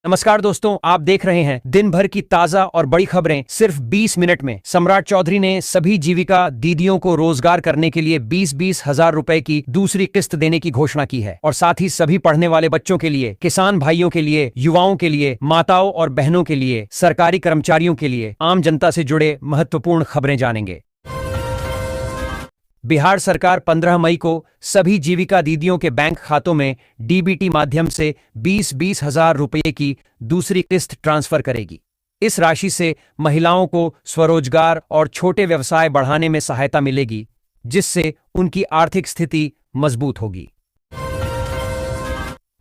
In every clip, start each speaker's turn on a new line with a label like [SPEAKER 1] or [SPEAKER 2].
[SPEAKER 1] नमस्कार दोस्तों, आप देख रहे हैं दिन भर की ताजा और बड़ी खबरें सिर्फ 20 मिनट में। सम्राट चौधरी ने सभी जीविका दीदियों को रोजगार करने के लिए 20-20 हजार रुपए की दूसरी किस्त देने की घोषणा की है और साथ ही सभी पढ़ने वाले बच्चों के लिए, किसान भाइयों के लिए, युवाओं के लिए, माताओं और बहनों के लिए, सरकारी कर्मचारियों के लिए, आम जनता से जुड़े महत्वपूर्ण खबरें जानेंगे। बिहार सरकार 15 मई को सभी जीविका दीदियों के बैंक खातों में डीबीटी माध्यम से 20-20 हजार रुपये की दूसरी किस्त ट्रांसफर करेगी। इस राशि से महिलाओं को स्वरोजगार और छोटे व्यवसाय बढ़ाने में सहायता मिलेगी, जिससे उनकी आर्थिक स्थिति मजबूत होगी।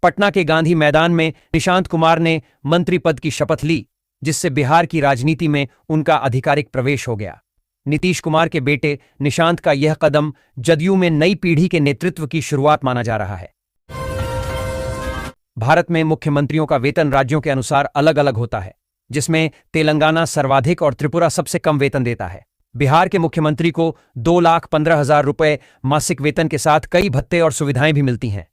[SPEAKER 1] पटना के गांधी मैदान में निशांत कुमार ने मंत्री पद की शपथ ली, जिससे बिहार की राजनीति में उनका आधिकारिक प्रवेश हो गया। नीतीश कुमार के बेटे निशांत का यह कदम जदयू में नई पीढ़ी के नेतृत्व की शुरुआत माना जा रहा है। भारत में मुख्यमंत्रियों का वेतन राज्यों के अनुसार अलग अलग होता है, जिसमें तेलंगाना सर्वाधिक और त्रिपुरा सबसे कम वेतन देता है। बिहार के मुख्यमंत्री को 2,15,000 रुपए मासिक वेतन के साथ कई भत्ते और सुविधाएं भी मिलती हैं।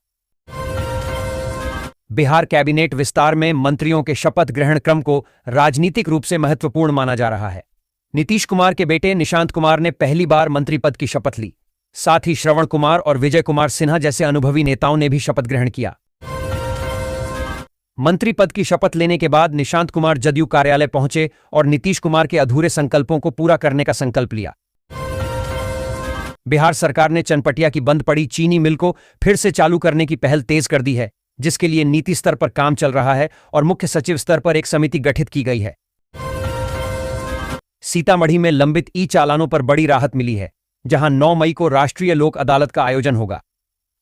[SPEAKER 1] बिहार कैबिनेट विस्तार में मंत्रियों के शपथ ग्रहण क्रम को राजनीतिक रूप से महत्वपूर्ण माना जा रहा है। नीतीश कुमार के बेटे निशांत कुमार ने पहली बार मंत्री पद की शपथ ली। साथ ही श्रवण कुमार और विजय कुमार सिन्हा जैसे अनुभवी नेताओं ने भी शपथ ग्रहण किया। मंत्री पद की शपथ लेने के बाद निशांत कुमार जदयू कार्यालय पहुंचे और नीतीश कुमार के अधूरे संकल्पों को पूरा करने का संकल्प लिया। बिहार सरकार ने चनपटिया की बंद पड़ी चीनी मिल को फिर से चालू करने की पहल तेज कर दी है, जिसके लिए नीति स्तर पर काम चल रहा है और मुख्य सचिव स्तर पर एक समिति गठित की गई है। सीतामढ़ी में लंबित ई चालानों पर बड़ी राहत मिली है, जहां 9 मई को राष्ट्रीय लोक अदालत का आयोजन होगा।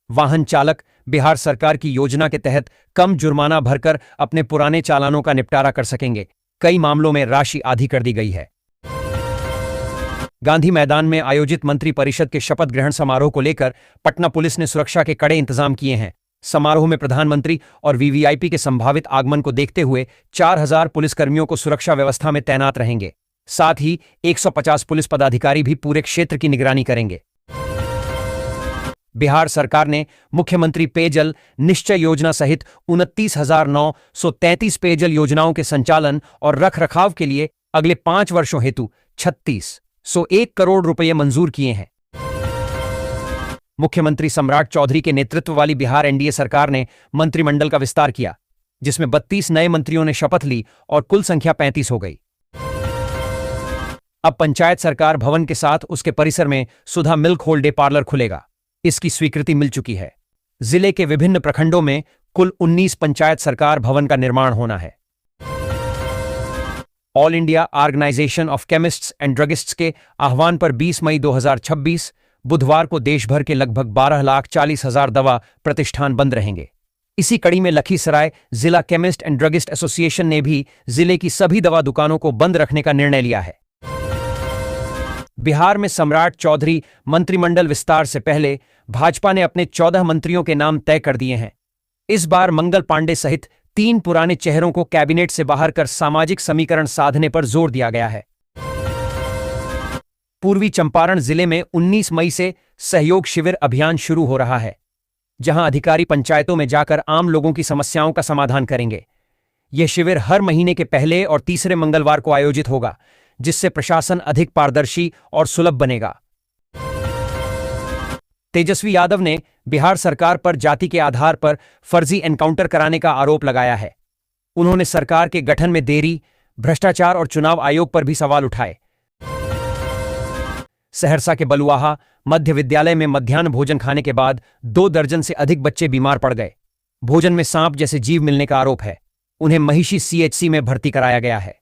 [SPEAKER 1] वाहन चालक बिहार सरकार की योजना के तहत कम जुर्माना भरकर अपने पुराने चालानों का निपटारा कर सकेंगे। कई मामलों में राशि आधी कर दी गई है। गांधी मैदान में आयोजित मंत्री परिषद के शपथ ग्रहण समारोह को लेकर पटना पुलिस ने सुरक्षा के कड़े इंतजाम किए हैं। समारोह में प्रधानमंत्री और वीवीआईपी के संभावित आगमन को देखते हुए 4,000 पुलिसकर्मियों को सुरक्षा व्यवस्था में तैनात रहेंगे। साथ ही 150 पुलिस पदाधिकारी भी पूरे क्षेत्र की निगरानी करेंगे। बिहार सरकार ने मुख्यमंत्री पेयजल निश्चय योजना सहित 29,933 पेयजल योजनाओं के संचालन और रखरखाव के लिए अगले 5 वर्षों हेतु 3601 करोड़ रुपए मंजूर किए हैं। मुख्यमंत्री सम्राट चौधरी के नेतृत्व वाली बिहार एनडीए सरकार ने मंत्रिमंडल का विस्तार किया, जिसमें 32 नए मंत्रियों ने शपथ ली और कुल संख्या 35 हो गई। अब पंचायत सरकार भवन के साथ उसके परिसर में सुधा मिल्क होल डे पार्लर खुलेगा। इसकी स्वीकृति मिल चुकी है। जिले के विभिन्न प्रखंडों में कुल 19 पंचायत सरकार भवन का निर्माण होना है। All India Organisation of Chemists and Druggists के आह्वान पर 20 मई 2026 बुधवार को देश भर के लगभग 12,40,000 दवा प्रतिष्ठान बंद रहेंगे। इसी कड़ी में लखीसराय जिला केमिस्ट एंड ड्रगिस्ट एसोसिएशन ने भी जिले की सभी दवा दुकानों को बंद रखने का निर्णय लिया है। बिहार में सम्राट चौधरी मंत्रिमंडल विस्तार से पहले भाजपा ने अपने 14 मंत्रियों के नाम तय कर दिए हैं। इस बार मंगल पांडे सहित 3 पुराने चेहरों को कैबिनेट से बाहर कर सामाजिक समीकरण साधने पर जोर दिया गया है। पूर्वी चंपारण जिले में 19 मई से सहयोग शिविर अभियान शुरू हो रहा है, जहां अधिकारी पंचायतों में जाकर आम लोगों की समस्याओं का समाधान करेंगे। यह शिविर हर महीने के पहले और तीसरे मंगलवार को आयोजित होगा, जिससे प्रशासन अधिक पारदर्शी और सुलभ बनेगा। तेजस्वी यादव ने बिहार सरकार पर जाति के आधार पर फर्जी एनकाउंटर कराने का आरोप लगाया है। उन्होंने सरकार के गठन में देरी, भ्रष्टाचार और चुनाव आयोग पर भी सवाल उठाए। सहरसा के बलुआहा मध्य विद्यालय में मध्याह्न भोजन खाने के बाद 2 दर्जन से अधिक बच्चे बीमार पड़ गए। भोजन में सांप जैसे जीव मिलने का आरोप है। उन्हें महिषी सीएचसी में भर्ती कराया गया है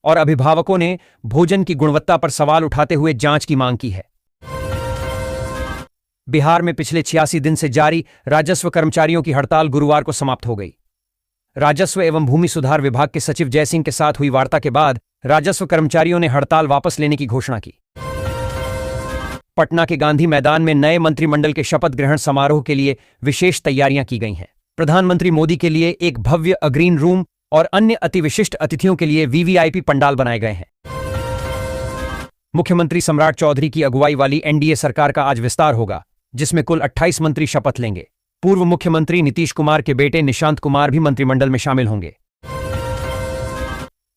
[SPEAKER 1] और अभिभावकों ने भोजन की गुणवत्ता पर सवाल उठाते हुए जांच की मांग की है। बिहार में पिछले 86 दिन से जारी राजस्व कर्मचारियों की हड़ताल गुरुवार को समाप्त हो गई। राजस्व एवं भूमि सुधार विभाग के सचिव जयसिंह के साथ हुई वार्ता के बाद राजस्व कर्मचारियों ने हड़ताल वापस लेने की घोषणा की। पटना के गांधी मैदान में नए मंत्रिमंडल के शपथ ग्रहण समारोह के लिए विशेष तैयारियां की गई हैं। प्रधानमंत्री मोदी के लिए एक भव्य अग्रीन रूम और अन्य अति विशिष्ट अतिथियों के लिए वीवीआईपी पंडाल बनाए गए हैं। मुख्यमंत्री सम्राट चौधरी की अगुवाई वाली एनडीए सरकार का आज विस्तार होगा, जिसमें कुल 28 मंत्री शपथ लेंगे। पूर्व मुख्यमंत्री नीतीश कुमार के बेटे निशांत कुमार भी मंत्रिमंडल में शामिल होंगे।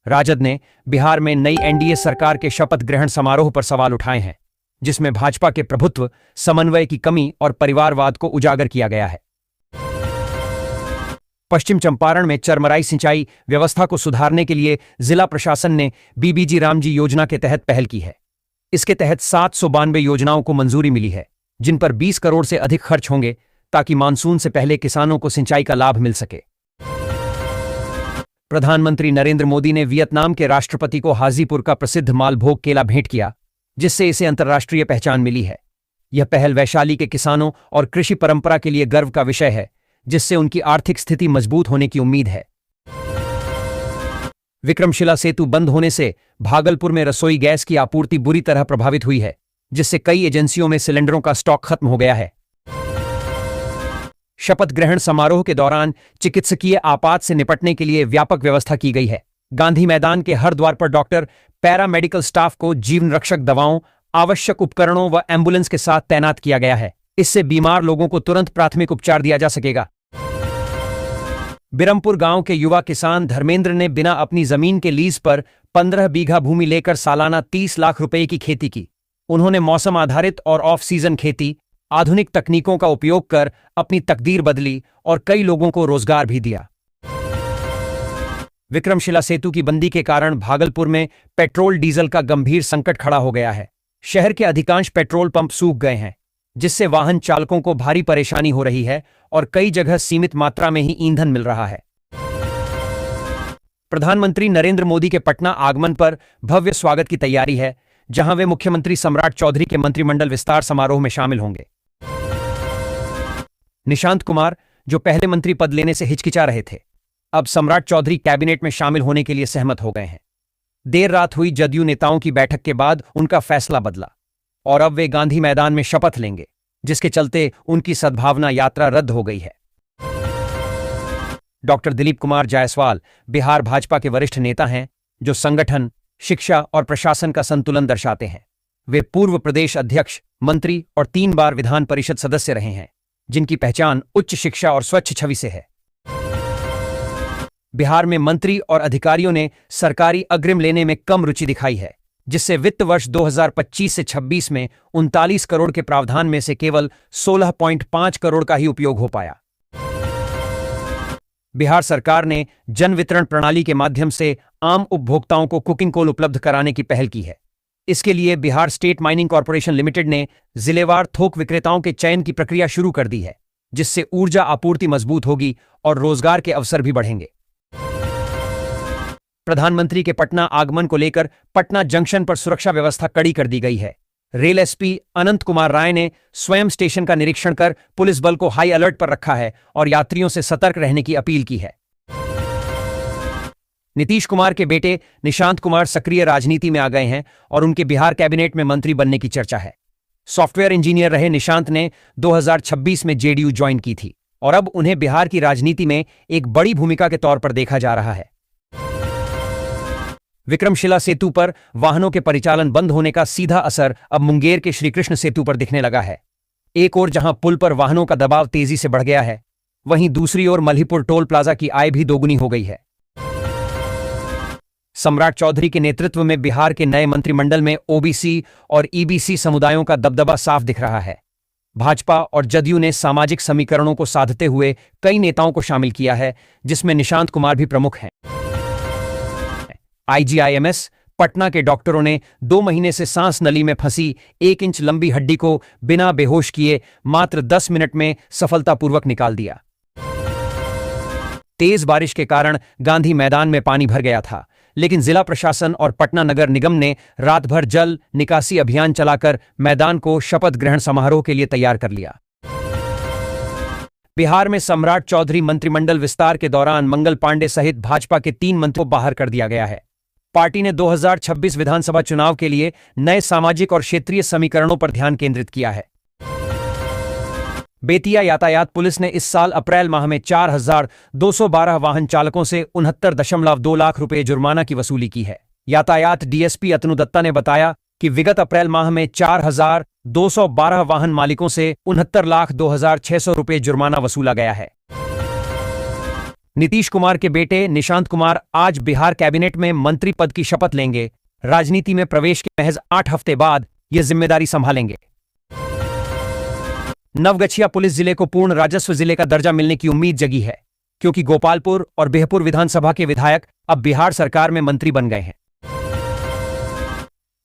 [SPEAKER 1] राजद ने बिहार में नई एनडीए सरकार के शपथ ग्रहण समारोह पर सवाल उठाए हैं, जिसमें भाजपा के प्रभुत्व, समन्वय की कमी और परिवारवाद को उजागर किया गया है। पश्चिम चंपारण में चरमराई सिंचाई व्यवस्था को सुधारने के लिए जिला प्रशासन ने बीबीजी रामजी योजना के तहत पहल की है। इसके तहत 792 योजनाओं को मंजूरी मिली है, जिन पर 20 करोड़ से अधिक खर्च होंगे ताकि मानसून से पहले किसानों को सिंचाई का लाभ मिल सके। प्रधानमंत्री नरेंद्र मोदी ने वियतनाम के राष्ट्रपति को हाजीपुर का प्रसिद्ध मालभोग केला भेंट किया, जिससे इसे अंतर्राष्ट्रीय पहचान मिली है। यह पहल वैशाली के किसानों और कृषि परंपरा के लिए गर्व का विषय है, जिससे उनकी आर्थिक स्थिति मजबूत होने की उम्मीद है। विक्रमशिला सेतु बंद होने से भागलपुर में रसोई गैस की आपूर्ति बुरी तरह प्रभावित हुई है, जिससे कई एजेंसियों में सिलेंडरों का स्टॉक खत्म हो गया है। शपथ ग्रहण समारोह के दौरान चिकित्सकीय आपात से निपटने के लिए व्यापक व्यवस्था की गई है। गांधी मैदान के हर द्वार पर डॉक्टर, पैरामेडिकल स्टाफ को जीवन रक्षक दवाओं, आवश्यक उपकरणों व एम्बुलेंस के साथ तैनात किया गया है। इससे बीमार लोगों को तुरंत प्राथमिक उपचार दिया जा सकेगा। बिरमपुर गांव के युवा किसान धर्मेंद्र ने बिना अपनी जमीन के लीज पर 15 बीघा भूमि लेकर सालाना 30 लाख रुपए की खेती की। उन्होंने मौसम आधारित और ऑफ सीजन खेती, आधुनिक तकनीकों का उपयोग कर अपनी तकदीर बदली और कई लोगों को रोजगार भी दिया। विक्रमशिला सेतु की बंदी के कारण भागलपुर में पेट्रोल डीजल का गंभीर संकट खड़ा हो गया है। शहर के अधिकांश पेट्रोल पंप सूख गए हैं, जिससे वाहन चालकों को भारी परेशानी हो रही है और कई जगह सीमित मात्रा में ही ईंधन मिल रहा है। प्रधानमंत्री नरेंद्र मोदी के पटना आगमन पर भव्य स्वागत की तैयारी है, जहां वे मुख्यमंत्री सम्राट चौधरी के मंत्रिमंडल विस्तार समारोह में शामिल होंगे। निशांत कुमार, जो पहले मंत्री पद लेने से हिचकिचा रहे थे, अब सम्राट चौधरी कैबिनेट में शामिल होने के लिए सहमत हो गए हैं। देर रात हुई जदयू नेताओं की बैठक के बाद उनका फैसला बदला और अब वे गांधी मैदान में शपथ लेंगे, जिसके चलते उनकी सद्भावना यात्रा रद्द हो गई है। डॉक्टर दिलीप कुमार जायसवाल बिहार भाजपा के वरिष्ठ नेता हैं, जो संगठन, शिक्षा और प्रशासन का संतुलन दर्शाते हैं। वे पूर्व प्रदेश अध्यक्ष, मंत्री और 3 बार विधान परिषद सदस्य रहे हैं, जिनकी पहचान उच्च शिक्षा और स्वच्छ छवि से है। बिहार में मंत्री और अधिकारियों ने सरकारी अग्रिम लेने में कम रुचि दिखाई है, जिससे वित्त वर्ष 2025 से 26 में 39 करोड़ के प्रावधान में से केवल 16.5 करोड़ का ही उपयोग हो पाया। बिहार सरकार ने जन वितरण प्रणाली के माध्यम से आम उपभोक्ताओं को कुकिंग कोल उपलब्ध कराने की पहल की है। इसके लिए Bihar state mining corporation limited ने जिलेवार थोक विक्रेताओं के चयन की प्रक्रिया शुरू कर दी है, जिससे ऊर्जा आपूर्ति मजबूत होगी और रोजगार के अवसर भी बढ़ेंगे। प्रधानमंत्री के पटना आगमन को लेकर पटना जंक्शन पर सुरक्षा व्यवस्था कड़ी कर दी गई है। रेल एसपी अनंत कुमार राय ने स्वयं स्टेशन का निरीक्षण कर पुलिस बल को हाई अलर्ट पर रखा है और यात्रियों से सतर्क रहने की अपील की है। नीतीश कुमार के बेटे निशांत कुमार सक्रिय राजनीति में आ गए हैं और उनके बिहार कैबिनेट में मंत्री बनने की चर्चा है। सॉफ्टवेयर इंजीनियर रहे निशांत ने 2026 में जेडीयू ज्वाइन की थी और अब उन्हें बिहार की राजनीति में एक बड़ी भूमिका के तौर पर देखा जा रहा है। विक्रमशिला सेतु पर वाहनों के परिचालन बंद होने का सीधा असर अब मुंगेर के श्रीकृष्ण सेतु पर दिखने लगा है। एक ओर जहां पुल पर वाहनों का दबाव तेजी से बढ़ गया है, वहीं दूसरी ओर मल्हीपुर टोल प्लाजा की आय भी दोगुनी हो गई है। सम्राट चौधरी के नेतृत्व में बिहार के नए मंत्रिमंडल में ओबीसी और ईबीसी समुदायों का दबदबा साफ दिख रहा है। भाजपा और जदयू ने सामाजिक समीकरणों को साधते हुए कई नेताओं को शामिल किया है, जिसमें निशांत कुमार भी प्रमुख हैं। आईजीआईएमएस पटना के डॉक्टरों ने 2 महीने से सांस नली में फंसी 1 इंच लंबी हड्डी को बिना बेहोश किए मात्र 10 मिनट में सफलतापूर्वक निकाल दिया। तेज बारिश के कारण गांधी मैदान में पानी भर गया था, लेकिन जिला प्रशासन और पटना नगर निगम ने रात भर जल निकासी अभियान चलाकर मैदान को शपथ ग्रहण समारोह के लिए तैयार कर लिया। बिहार में सम्राट चौधरी मंत्रिमंडल विस्तार के दौरान मंगल पांडे सहित भाजपा के 3 मंत्रियों को बाहर कर दिया गया है। पार्टी ने 2026 विधानसभा चुनाव के लिए नए सामाजिक और क्षेत्रीय समीकरणों पर ध्यान केंद्रित किया है। बेतिया यातायात पुलिस ने इस साल अप्रैल माह में 4,212 वाहन चालकों से 69.2 लाख रुपए जुर्माना की वसूली की है। यातायात डीएसपी अतनु दत्ता ने बताया कि विगत अप्रैल माह में 4,212 वाहन मालिकों से 69,02,600 रुपए जुर्माना वसूला गया है। नीतीश कुमार के बेटे निशांत कुमार आज बिहार कैबिनेट में मंत्री पद की शपथ लेंगे। राजनीति में प्रवेश के महज 8 हफ्ते बाद ये जिम्मेदारी संभालेंगे। नवगछिया पुलिस जिले को पूर्ण राजस्व जिले का दर्जा मिलने की उम्मीद जगी है, क्योंकि गोपालपुर और बेहपुर विधानसभा के विधायक अब बिहार सरकार में मंत्री बन गए हैं।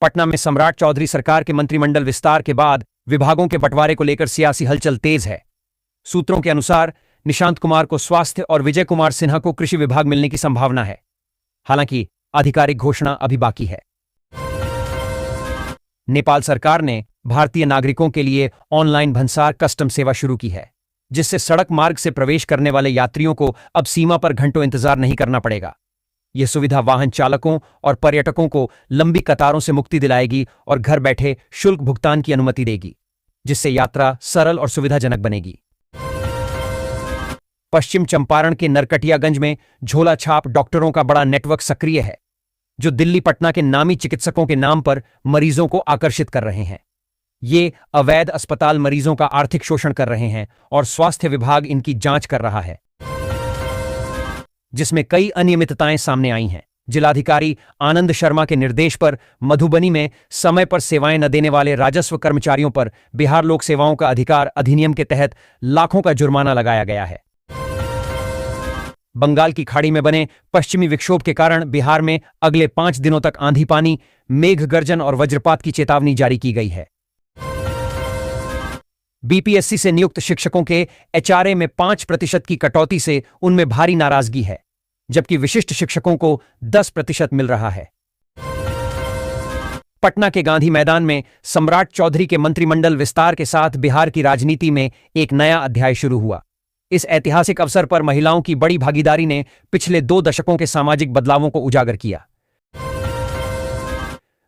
[SPEAKER 1] पटना में सम्राट चौधरी सरकार के मंत्रिमंडल विस्तार के बाद विभागों के बंटवारे को लेकर सियासी हलचल तेज है। सूत्रों के अनुसार निशांत कुमार को स्वास्थ्य और विजय कुमार सिन्हा को कृषि विभाग मिलने की संभावना है। हालांकि आधिकारिक घोषणा अभी बाकी है। नेपाल सरकार ने भारतीय नागरिकों के लिए ऑनलाइन भंसार कस्टम सेवा शुरू की है, जिससे सड़क मार्ग से प्रवेश करने वाले यात्रियों को अब सीमा पर घंटों इंतजार नहीं करना पड़ेगा। यह सुविधा वाहन चालकों और पर्यटकों को लंबी कतारों से मुक्ति दिलाएगी और घर बैठे शुल्क भुगतान की अनुमति देगी, जिससे यात्रा सरल और सुविधाजनक बनेगी। पश्चिम चंपारण के नरकटियागंज में झोला छाप डॉक्टरों का बड़ा नेटवर्क सक्रिय है, जो दिल्ली पटना के नामी चिकित्सकों के नाम पर मरीजों को आकर्षित कर रहे हैं। ये अवैध अस्पताल मरीजों का आर्थिक शोषण कर रहे हैं और स्वास्थ्य विभाग इनकी जांच कर रहा है, जिसमें कई अनियमितताएं सामने आई हैं। जिलाधिकारी आनंद शर्मा के निर्देश पर मधुबनी में समय पर सेवाएं न देने वाले राजस्व कर्मचारियों पर बिहार लोक सेवाओं का अधिकार अधिनियम के तहत लाखों का जुर्माना लगाया गया है। बंगाल की खाड़ी में बने पश्चिमी विक्षोभ के कारण बिहार में अगले 5 दिनों तक आंधी पानी, मेघ गर्जन और वज्रपात की चेतावनी जारी की गई है। बीपीएससी से नियुक्त शिक्षकों के एचआरए में 5% की कटौती से उनमें भारी नाराजगी है, जबकि विशिष्ट शिक्षकों को 10% मिल रहा है। पटना के गांधी मैदान में सम्राट चौधरी के मंत्रिमंडल विस्तार के साथ बिहार की राजनीति में एक नया अध्याय शुरू हुआ। इस ऐतिहासिक अवसर पर महिलाओं की बड़ी भागीदारी ने पिछले 2 दशकों के सामाजिक बदलावों को उजागर किया।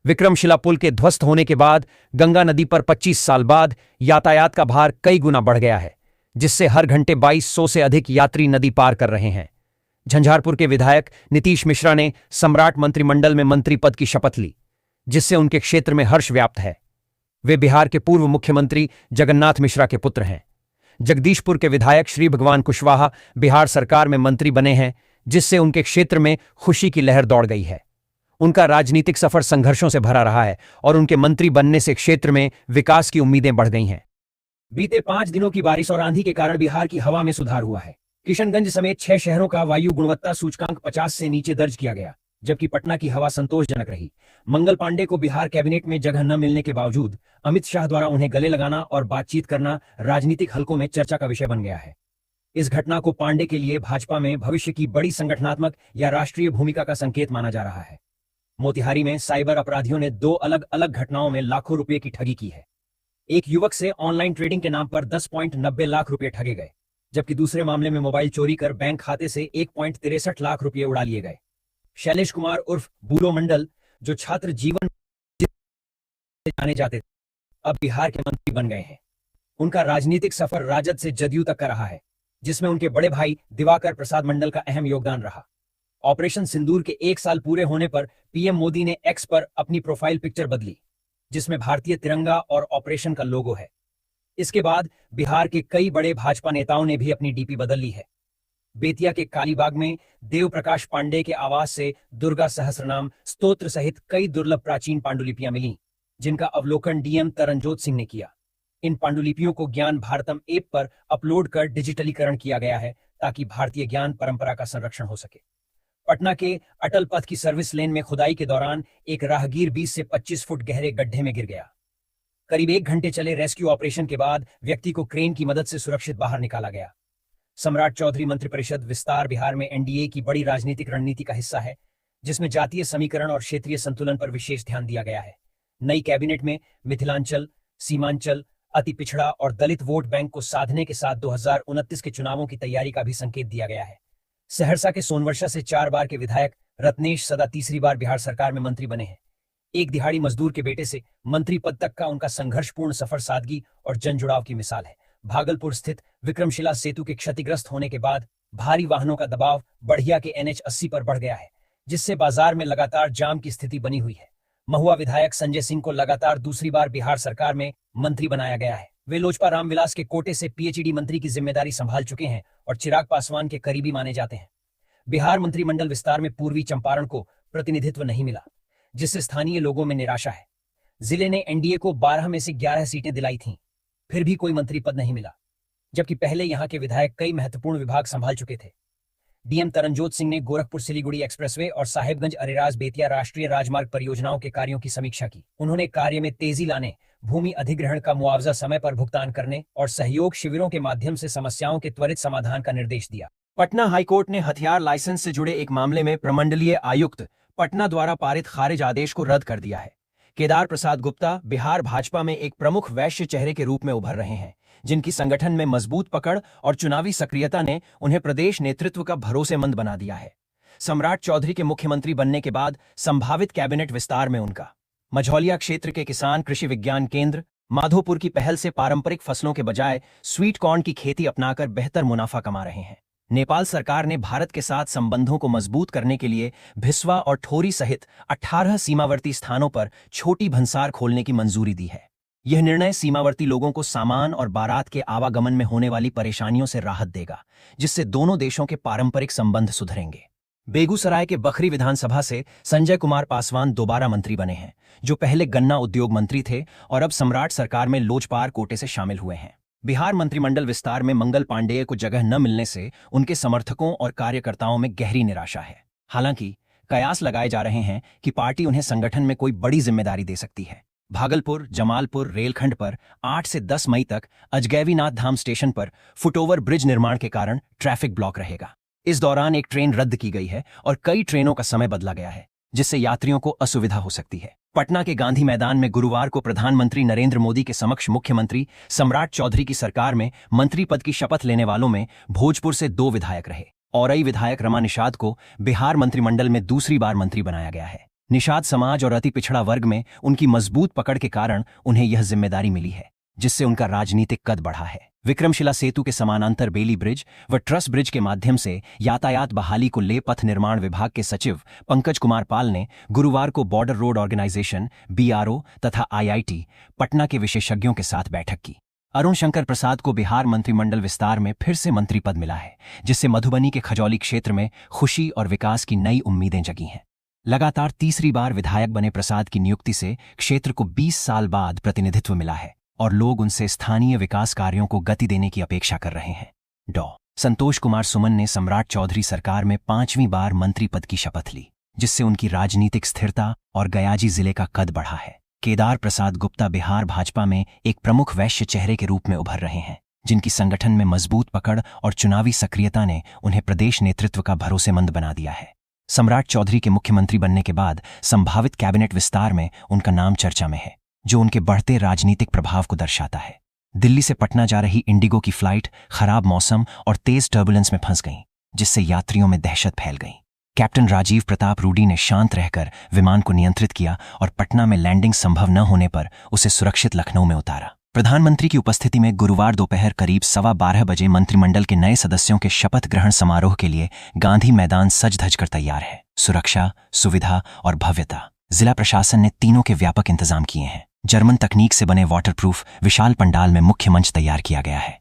[SPEAKER 1] विक्रमशिला पुल के ध्वस्त होने के बाद गंगा नदी पर 25 साल बाद यातायात का भार कई गुना बढ़ गया है, जिससे हर घंटे 2200 से अधिक यात्री नदी पार कर रहे हैं। झंझारपुर के विधायक नीतीश मिश्रा ने सम्राट मंत्रिमंडल में मंत्री पद की शपथ ली, जिससे उनके क्षेत्र में हर्ष व्याप्त है। वे बिहार के पूर्व मुख्यमंत्री जगन्नाथ मिश्रा के पुत्र हैं। जगदीशपुर के विधायक श्री भगवान कुशवाहा बिहार सरकार में मंत्री बने हैं, जिससे उनके क्षेत्र में खुशी की लहर दौड़ गई है। उनका राजनीतिक सफर संघर्षों से भरा रहा है और उनके मंत्री बनने से क्षेत्र में विकास की उम्मीदें बढ़ गई हैं। बीते 5 दिनों की बारिश और आंधी के कारण बिहार की हवा में सुधार हुआ है। किशनगंज समेत 6 शहरों का वायु गुणवत्ता सूचकांक 50 से नीचे दर्ज किया गया, जबकि पटना की हवा संतोषजनक रही। मंगल पांडे को बिहार कैबिनेट में जगह न मिलने के बावजूद अमित शाह द्वारा उन्हें गले लगाना और बातचीत करना राजनीतिक हलकों में चर्चा का विषय बन गया है। इस घटना को पांडे के लिए भाजपा में भविष्य की बड़ी संगठनात्मक या राष्ट्रीय भूमिका का संकेत माना जा रहा है। मोतिहारी में साइबर अपराधियों ने 2 अलग अलग घटनाओं में लाखों रुपए की ठगी की है। एक युवक से ऑनलाइन ट्रेडिंग के नाम पर 10.90 लाख रुपए ठगे गए, जबकि दूसरे मामले में मोबाइल चोरी कर बैंक खाते से 1.63 लाख रुपए उड़ा लिए गए। शैलेश कुमार उर्फ बूरो मंडल, जो छात्र जीवन जाने जाते थे, अब बिहार के मंत्री बन गए हैं। उनका राजनीतिक सफर राजद से जदयू तक का रहा है, जिसमें उनके बड़े भाई दिवाकर प्रसाद मंडल का अहम योगदान रहा। ऑपरेशन सिंदूर के 1 साल पूरे होने पर पीएम मोदी ने एक्स पर अपनी प्रोफाइल पिक्चर बदली, जिसमें भारतीय तिरंगा और ऑपरेशन का लोगो है। इसके बाद बिहार के कई बड़े भाजपा नेताओं ने भी अपनी डीपी बदल ली है। बेतिया के कालीबाग में देव प्रकाश पांडे के आवास से दुर्गा सहस्रनाम स्तोत्र सहित कई दुर्लभ प्राचीन पांडुलिपियां मिली, जिनका अवलोकन डीएम तरनजोत सिंह ने किया। इन पांडुलिपियों को ज्ञान भारतम ऐप पर अपलोड कर डिजिटलीकरण किया गया है, ताकि भारतीय ज्ञान परंपरा का संरक्षण हो सके। पटना के अटल पथ की सर्विस लेन में खुदाई के दौरान एक राहगीर 20 से 25 फुट गहरे गड्ढे में गिर गया। करीब 1 घंटे चले रेस्क्यू ऑपरेशन के बाद व्यक्ति को क्रेन की मदद से सुरक्षित बाहर निकाला गया। सम्राट चौधरी मंत्रिपरिषद विस्तार बिहार में एनडीए की बड़ी राजनीतिक रणनीति का हिस्सा है, जिसमें जातीय समीकरण और क्षेत्रीय संतुलन पर विशेष ध्यान दिया गया है। नई कैबिनेट में मिथिलांचल, सीमांचल, अति पिछड़ा और दलित वोट बैंक को साधने के साथ 2029 के चुनावों की तैयारी का भी संकेत दिया गया है। सहरसा के सोनवर्षा से 4 बार के विधायक रत्नेश सदा तीसरी बार बिहार सरकार में मंत्री बने हैं। एक दिहाड़ी मजदूर के बेटे से मंत्री पद तक का उनका संघर्षपूर्ण सफर सादगी और जनजुड़ाव की मिसाल है। भागलपुर स्थित विक्रमशिला सेतु के क्षतिग्रस्त होने के बाद भारी वाहनों का दबाव बढ़िया के NH 80 पर बढ़ गया है, जिससे बाजार में लगातार जाम की स्थिति बनी हुई है। महुआ विधायक संजय सिंह को लगातार दूसरी बार बिहार सरकार में मंत्री बनाया गया है। वे लोजपा रामविलास के कोटे से पीएचईडी मंत्री की जिम्मेदारी संभाल चुके हैं और चिराग पासवान के करीबी माने जाते हैं। बिहार मंत्रिमंडल विस्तार में पूर्वी चंपारण को प्रतिनिधित्व नहीं मिला, जिससे स्थानीय लोगों में निराशा है। जिले ने एनडीए को 12 में से 11 सीटें दिलाई थीं, फिर भी कोई मंत्री पद नहीं मिला, जबकि पहले यहां के विधायक कई महत्वपूर्ण विभाग संभाल चुके थे। डीएम तरनजोत सिंह ने गोरखपुर सिलीगुड़ी एक्सप्रेसवे और साहेबगंज अरेराज बेतिया राष्ट्रीय राजमार्ग परियोजनाओं के कार्यों की समीक्षा की। उन्होंने कार्य में तेजी लाने, भूमि अधिग्रहण का मुआवजा समय पर भुगतान करने और सहयोग शिविरों के माध्यम से समस्याओं के त्वरित समाधान का निर्देश दिया। पटना हाईकोर्ट ने हथियार लाइसेंस से जुड़े एक मामले में प्रमंडलीय आयुक्त पटना द्वारा पारित खारिज आदेश को रद्द कर दिया है। केदार प्रसाद गुप्ता बिहार भाजपा में एक प्रमुख वैश्य चेहरे के रूप में उभर रहे हैं, जिनकी संगठन में मजबूत पकड़ और चुनावी सक्रियता ने उन्हें प्रदेश नेतृत्व का भरोसेमंद बना दिया है। सम्राट चौधरी के मुख्यमंत्री बनने के बाद संभावित कैबिनेट विस्तार में उनका मझौलिया क्षेत्र के किसान कृषि विज्ञान केंद्र माधोपुर की पहल से पारंपरिक फसलों के बजाय स्वीट कॉर्न की खेती अपनाकर बेहतर मुनाफा कमा रहे हैं। नेपाल सरकार ने भारत के साथ संबंधों को मजबूत करने के लिए भिस्वा और ठोरी सहित 18 सीमावर्ती स्थानों पर छोटी भंसार खोलने की मंजूरी दी है। यह निर्णय सीमावर्ती लोगों को सामान और बारात के आवागमन में होने वाली परेशानियों से राहत देगा, जिससे दोनों देशों के पारंपरिक संबंध सुधरेंगे। बेगूसराय के बखरी विधानसभा से संजय कुमार पासवान दोबारा मंत्री बने हैं, जो पहले गन्ना उद्योग मंत्री थे और अब सम्राट सरकार में लोजपार कोटे से शामिल हुए हैं। बिहार मंत्रिमंडल विस्तार में मंगल पांडेय को जगह न मिलने से उनके समर्थकों और कार्यकर्ताओं में गहरी निराशा है। हालांकि कयास लगाए जा रहे हैं कि पार्टी उन्हें संगठन में कोई बड़ी जिम्मेदारी दे सकती है। भागलपुर जमालपुर रेलखंड पर 8 से 10 मई तक अजगैवीनाथ धाम स्टेशन पर फुटओवर ब्रिज निर्माण के कारण ट्रैफिक ब्लॉक रहेगा। इस दौरान एक ट्रेन रद्द की गई है और कई ट्रेनों का समय बदला गया है, जिससे यात्रियों को असुविधा हो सकती है। पटना के गांधी मैदान में गुरुवार को प्रधानमंत्री नरेंद्र मोदी के समक्ष मुख्यमंत्री सम्राट चौधरी की सरकार में मंत्री पद की शपथ लेने वालों में भोजपुर से 2 विधायक रहे। औरई विधायक रमा निषाद को बिहार मंत्रिमंडल में दूसरी बार मंत्री बनाया गया है। निषाद समाज और अति पिछड़ा वर्ग में उनकी मजबूत पकड़ के कारण उन्हें यह जिम्मेदारी मिली है, जिससे उनका राजनीतिक कद बढ़ा है। विक्रमशिला सेतु के समानांतर बेली ब्रिज व ट्रस ब्रिज के माध्यम से यातायात बहाली को ले पथ निर्माण विभाग के सचिव पंकज कुमार पाल ने गुरुवार को बॉर्डर रोड ऑर्गेनाइजेशन बीआरओ तथा आईआईटी पटना के विशेषज्ञों के साथ बैठक की। अरुण शंकर प्रसाद को बिहार मंत्रिमंडल विस्तार में फिर से मंत्री पद मिला है, जिससे मधुबनी के खजौली क्षेत्र में खुशी और विकास की नई उम्मीदें जगी हैं। लगातार तीसरी बार विधायक बने प्रसाद की नियुक्ति से क्षेत्र को 20 साल बाद प्रतिनिधित्व मिला है और लोग उनसे स्थानीय विकास कार्यों को गति देने की अपेक्षा कर रहे हैं। डॉ संतोष कुमार सुमन ने सम्राट चौधरी सरकार में 5वीं बार मंत्री पद की शपथ ली, जिससे उनकी राजनीतिक स्थिरता और गयाजी जिले का कद बढ़ा है। केदार प्रसाद गुप्ता बिहार भाजपा में एक प्रमुख वैश्य चेहरे के रूप में उभर रहे हैं, जिनकी संगठन में मजबूत पकड़ और चुनावी सक्रियता ने उन्हें प्रदेश नेतृत्व का भरोसेमंद बना दिया है। सम्राट चौधरी के मुख्यमंत्री बनने के बाद संभावित कैबिनेट विस्तार में उनका नाम चर्चा में है, जो उनके बढ़ते राजनीतिक प्रभाव को दर्शाता है। दिल्ली से पटना जा रही इंडिगो की फ्लाइट खराब मौसम और तेज टर्बुलेंस में फंस गई, जिससे यात्रियों में दहशत फैल गई। कैप्टन राजीव प्रताप रूडी ने शांत रहकर विमान को नियंत्रित किया और पटना में लैंडिंग संभव न होने पर उसे सुरक्षित लखनऊ में उतारा। प्रधानमंत्री की उपस्थिति में गुरुवार दोपहर करीब 12:15 बजे मंत्रिमंडल के नए सदस्यों के शपथ ग्रहण समारोह के लिए गांधी मैदान सज धज कर तैयार है। सुरक्षा, सुविधा और भव्यता, जिला प्रशासन ने तीनों के व्यापक इंतजाम किए हैं। जर्मन तकनीक से बने वाटरप्रूफ विशाल पंडाल में मुख्य मंच तैयार किया गया है।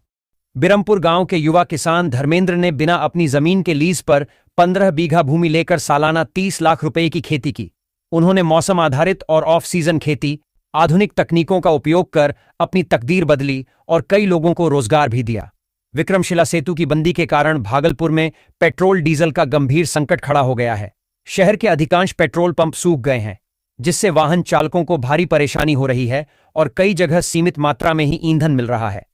[SPEAKER 1] बिरमपुर गांव के युवा किसान धर्मेंद्र ने बिना अपनी जमीन के लीज पर 15 बीघा भूमि लेकर सालाना 30 लाख रुपए की खेती की। उन्होंने मौसम आधारित और ऑफ सीजन खेती, आधुनिक तकनीकों का उपयोग कर अपनी तकदीर बदली और कई लोगों को रोजगार भी दिया। विक्रमशिला सेतु की बंदी के कारण भागलपुर में पेट्रोल डीजल का गंभीर संकट खड़ा हो गया है। शहर के अधिकांश पेट्रोल पंप सूख गए हैं, जिससे वाहन चालकों को भारी परेशानी हो रही है और कई जगह सीमित मात्रा में ही ईंधन मिल रहा है।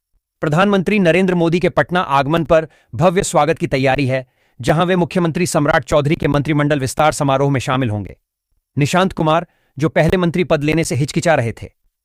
[SPEAKER 1] प्रधानमंत्री नरेंद्र मोदी के पटना आगमन पर भव्य स्वागत की तैयारी है, जहां वे मुख्यमंत्री सम्राट चौधरी के मंत्रिमंडल विस्तार समारोह में शामिल होंगे। निशांत कुमार, जो पहले मंत्री पद लेने से हिचकिचा रहे थे,